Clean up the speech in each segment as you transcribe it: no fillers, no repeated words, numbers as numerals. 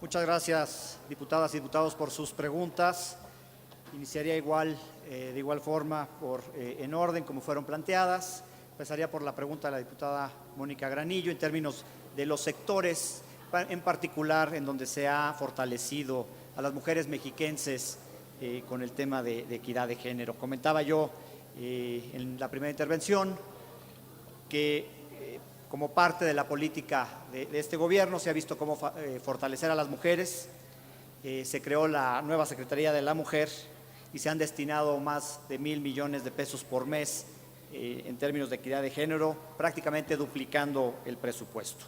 Muchas gracias, diputadas y diputados, por sus preguntas. Iniciaría de igual forma, en orden como fueron planteadas. Empezaría por la pregunta de la diputada Mónica Granillo en términos de los sectores, en particular en donde se ha fortalecido a las mujeres mexiquenses con el tema de equidad de género. Comentaba yo en la primera intervención que como parte de la política de este gobierno se ha visto cómo fortalecer a las mujeres. Se creó la nueva Secretaría de la Mujer y se han destinado más de 1,000 millones de pesos por mes en términos de equidad de género, prácticamente duplicando el presupuesto.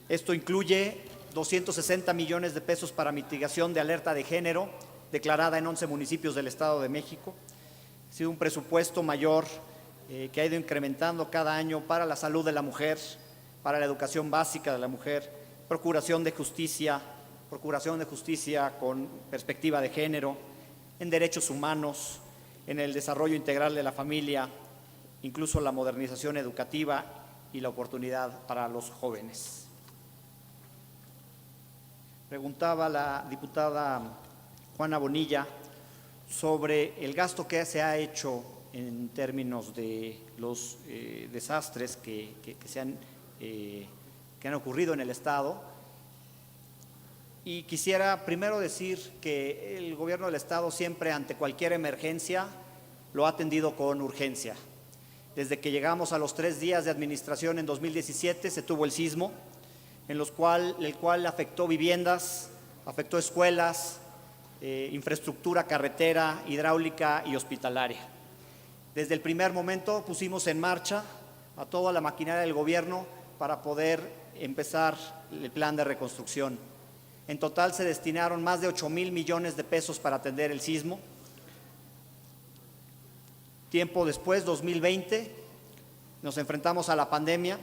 Esto incluye 260 millones de pesos para mitigación de alerta de género, declarada en 11 municipios del Estado de México. Ha sido un presupuesto mayor que ha ido incrementando cada año para la salud de la mujer, para la educación básica de la mujer, procuración de justicia con perspectiva de género, en derechos humanos, en el desarrollo integral de la familia, incluso la modernización educativa y la oportunidad para los jóvenes. Preguntaba la diputada Juana Bonilla sobre el gasto que se ha hecho en términos de los desastres que han ocurrido en el Estado. Y quisiera primero decir que el gobierno del Estado siempre, ante cualquier emergencia, lo ha atendido con urgencia. Desde que llegamos a los 3 días de administración en 2017 se tuvo el sismo, el cual afectó viviendas, afectó escuelas, infraestructura carretera, hidráulica y hospitalaria. Desde el primer momento pusimos en marcha a toda la maquinaria del gobierno para poder empezar el plan de reconstrucción. En total se destinaron más de 8,000 millones de pesos para atender el sismo. Tiempo después, 2020, nos enfrentamos a la pandemia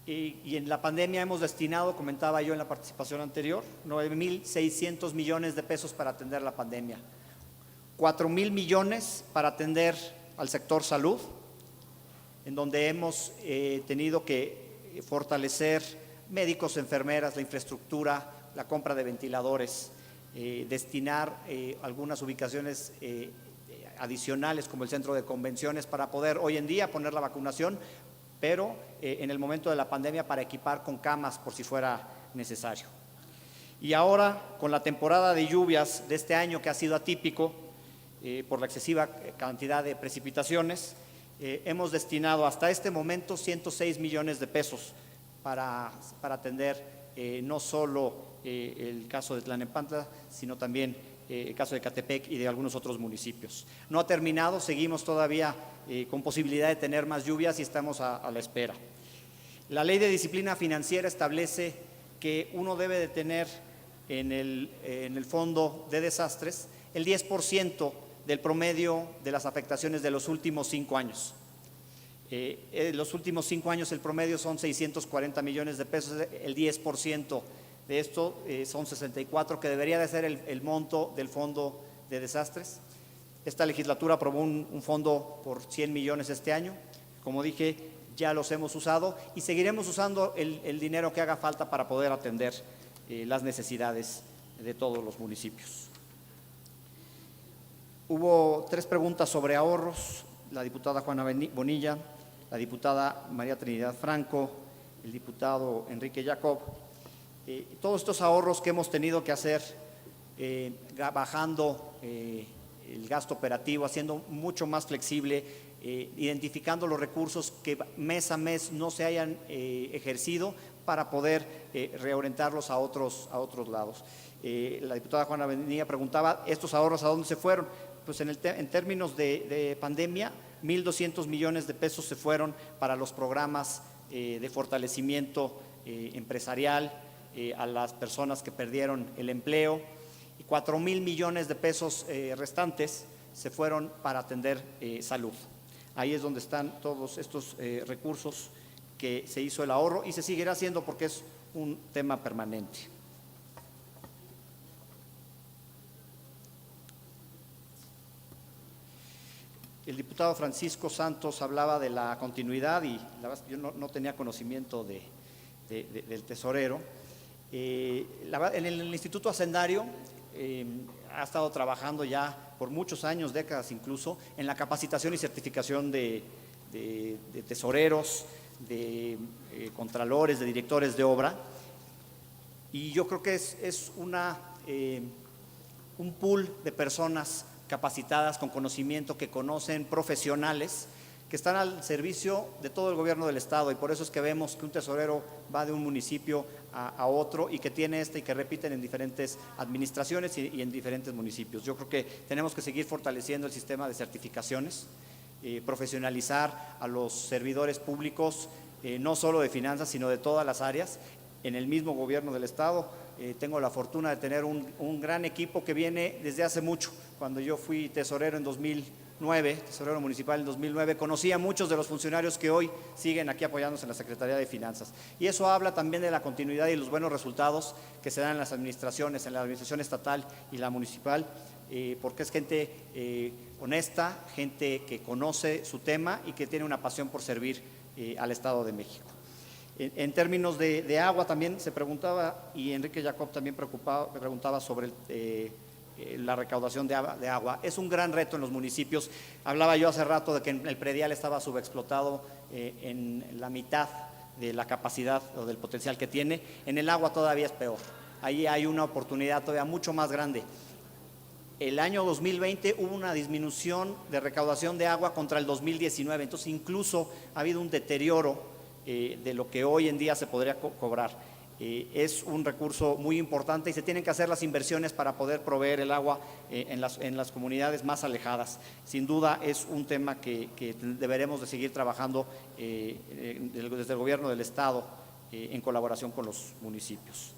y en la pandemia hemos destinado, comentaba yo en la participación anterior, 9,600 millones de pesos para atender la pandemia. 4,000 millones para atender al sector salud, en donde hemos tenido que fortalecer médicos, enfermeras, la infraestructura, la compra de ventiladores, destinar algunas ubicaciones adicionales como el centro de convenciones para poder hoy en día poner la vacunación, pero en el momento de la pandemia para equipar con camas por si fuera necesario. Y ahora, con la temporada de lluvias de este año que ha sido atípico, por la excesiva cantidad de precipitaciones, hemos destinado hasta este momento 106 millones de pesos para atender no solo el caso de Tlalnepantla, sino también el caso de Ecatepec y de algunos otros municipios. No ha terminado, seguimos todavía con posibilidad de tener más lluvias y estamos a la espera. La Ley de Disciplina Financiera establece que uno debe de tener en el fondo de desastres el 10% del promedio de las afectaciones de los últimos 5 años. Los últimos 5 años el promedio son 640 millones de pesos, el 10% de esto son 64, que debería de ser el monto del fondo de desastres. Esta legislatura aprobó un fondo por 100 millones este año. Como dije, ya los hemos usado y seguiremos usando el dinero que haga falta para poder atender las necesidades de todos los municipios. Hubo 3 preguntas sobre ahorros, la diputada Juana Bonilla, la diputada María Trinidad Franco, el diputado Enrique Jacob. Todos estos ahorros que hemos tenido que hacer, bajando el gasto operativo, haciendo mucho más flexible, identificando los recursos que mes a mes no se hayan ejercido para poder reorientarlos a otros lados. La diputada Juana Bonilla preguntaba, ¿estos ahorros a dónde se fueron? Pues en términos de pandemia, 1,200 millones de pesos se fueron para los programas de fortalecimiento empresarial a las personas que perdieron el empleo, y 4,000 millones de pesos restantes se fueron para atender salud. Ahí es donde están todos estos recursos que se hizo el ahorro y se seguirá haciendo porque es un tema permanente. El diputado Francisco Santos hablaba de la continuidad y la verdad, yo no tenía conocimiento del tesorero. En el Instituto Hacendario ha estado trabajando ya por muchos años, décadas incluso, en la capacitación y certificación de tesoreros, de contralores, de directores de obra, y yo creo que es un pool de personas capacitadas con conocimiento, que conocen, profesionales, que están al servicio de todo el gobierno del estado, y por eso es que vemos que un tesorero va de un municipio a otro, y que tiene y que repiten en diferentes administraciones y en diferentes municipios. Yo creo que tenemos que seguir fortaleciendo el sistema de certificaciones, profesionalizar a los servidores públicos, no solo de finanzas, sino de todas las áreas. En el mismo gobierno del estado tengo la fortuna de tener un gran equipo que viene desde hace mucho. Cuando yo fui tesorero en 2009, tesorero municipal en 2009, conocí a muchos de los funcionarios que hoy siguen aquí apoyándose en la Secretaría de Finanzas. Y eso habla también de la continuidad y los buenos resultados que se dan en las administraciones, en la administración estatal y la municipal, porque es gente honesta, gente que conoce su tema y que tiene una pasión por servir al Estado de México. En términos de agua también se preguntaba, y Enrique Jacob también preguntaba sobre la recaudación de agua. Es un gran reto en los municipios. Hablaba yo hace rato de que el predial estaba subexplotado en la mitad de la capacidad o del potencial que tiene. En el agua todavía es peor. Ahí hay una oportunidad todavía mucho más grande. El año 2020 hubo una disminución de recaudación de agua contra el 2019, entonces incluso ha habido un deterioro de lo que hoy en día se podría cobrar. Es un recurso muy importante y se tienen que hacer las inversiones para poder proveer el agua en las comunidades más alejadas. Sin duda es un tema que deberemos de seguir trabajando desde el gobierno del estado en colaboración con los municipios.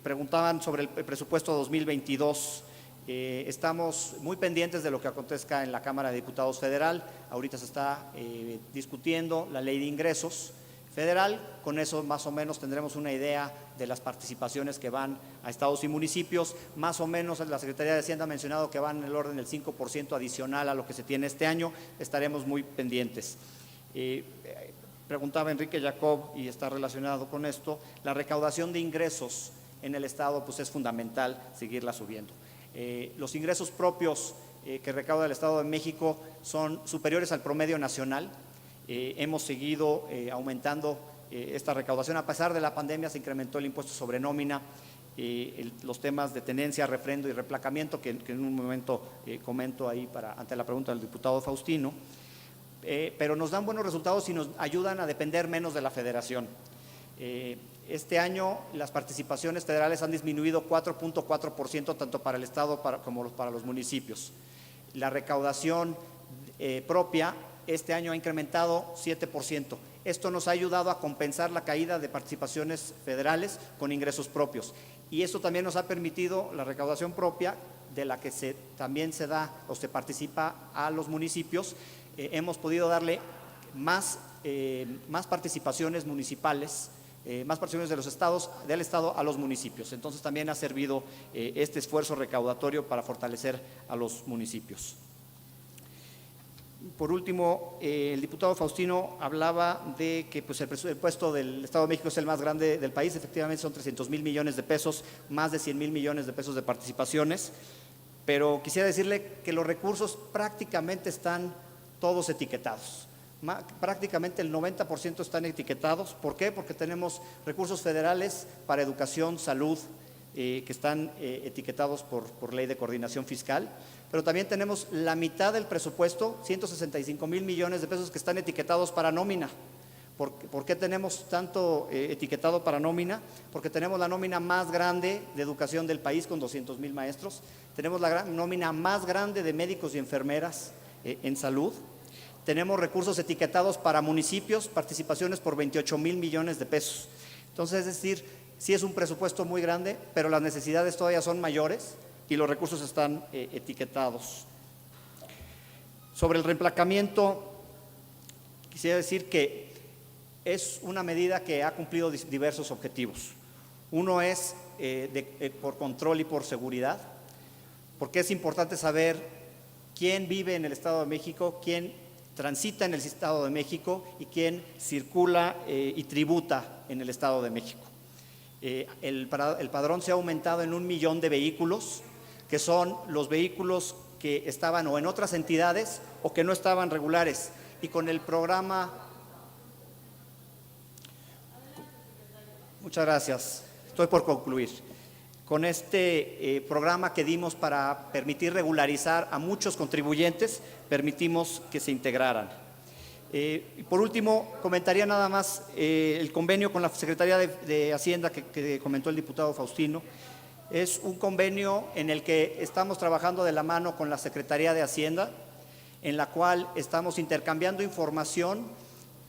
Preguntaban sobre el presupuesto 2022. Estamos muy pendientes de lo que acontezca en la Cámara de Diputados Federal. Ahorita se está discutiendo la ley de ingresos federal. Con eso más o menos tendremos una idea de las participaciones que van a estados y municipios. Más o menos la Secretaría de Hacienda ha mencionado que van en el orden del 5% adicional a lo que se tiene este año. Estaremos muy pendientes. Preguntaba Enrique Jacob, y está relacionado con esto, la recaudación de ingresos en el estado, pues es fundamental seguirla subiendo. Los ingresos propios que recauda el Estado de México son superiores al promedio nacional. Hemos seguido aumentando esta recaudación. A pesar de la pandemia se incrementó el impuesto sobre nómina, los temas de tenencia, refrendo y replacamiento, que en un momento comento ahí ante la pregunta del diputado Faustino, pero nos dan buenos resultados y nos ayudan a depender menos de la federación. Este año las participaciones federales han disminuido 4.4% tanto para el Estado como para los municipios. La recaudación propia este año ha incrementado 7%. Esto nos ha ayudado a compensar la caída de participaciones federales con ingresos propios. Y eso también nos ha permitido la recaudación propia, de la que también se da o se participa a los municipios. Hemos podido darle más participaciones municipales, más participaciones del Estado a los municipios. Entonces también ha servido este esfuerzo recaudatorio para fortalecer a los municipios. Por último, el diputado Faustino hablaba de que pues, el presupuesto del Estado de México es el más grande del país. Efectivamente son 300,000 millones de pesos, más de 100,000 millones de pesos de participaciones, pero quisiera decirle que los recursos prácticamente están todos etiquetados. Prácticamente el 90% están etiquetados. ¿Por qué? Porque tenemos recursos federales para educación, salud, que están etiquetados por ley de coordinación fiscal, pero también tenemos la mitad del presupuesto, 165,000 millones de pesos, que están etiquetados para nómina. ¿Por qué tenemos tanto etiquetado para nómina? Porque tenemos la nómina más grande de educación del país, con 200,000 maestros, tenemos la nómina más grande de médicos y enfermeras en salud. Tenemos recursos etiquetados para municipios, participaciones por 28,000 millones de pesos. Entonces, es decir, sí es un presupuesto muy grande, pero las necesidades todavía son mayores y los recursos están etiquetados. Sobre el reemplacamiento, quisiera decir que es una medida que ha cumplido diversos objetivos. Uno es por control y por seguridad, porque es importante saber quién vive en el Estado de México, quién transita en el Estado de México y quién circula y tributa en el Estado de México. El padrón se ha aumentado en 1 millón de vehículos, que son los vehículos que estaban o en otras entidades o que no estaban regulares. Y con el programa… Muchas gracias, estoy por concluir. Con este programa que dimos para permitir regularizar a muchos contribuyentes, permitimos que se integraran. Y por último, comentaría nada más el convenio con la Secretaría de Hacienda que comentó el diputado Faustino. Es un convenio en el que estamos trabajando de la mano con la Secretaría de Hacienda, en la cual estamos intercambiando información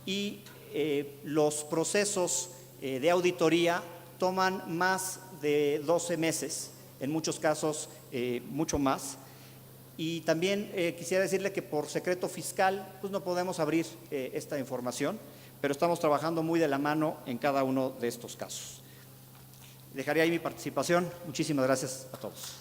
y los procesos de auditoría toman más de 12 meses, en muchos casos mucho más. Y también quisiera decirle que por secreto fiscal pues no podemos abrir esta información, pero estamos trabajando muy de la mano en cada uno de estos casos. Dejaría ahí mi participación. Muchísimas gracias a todos.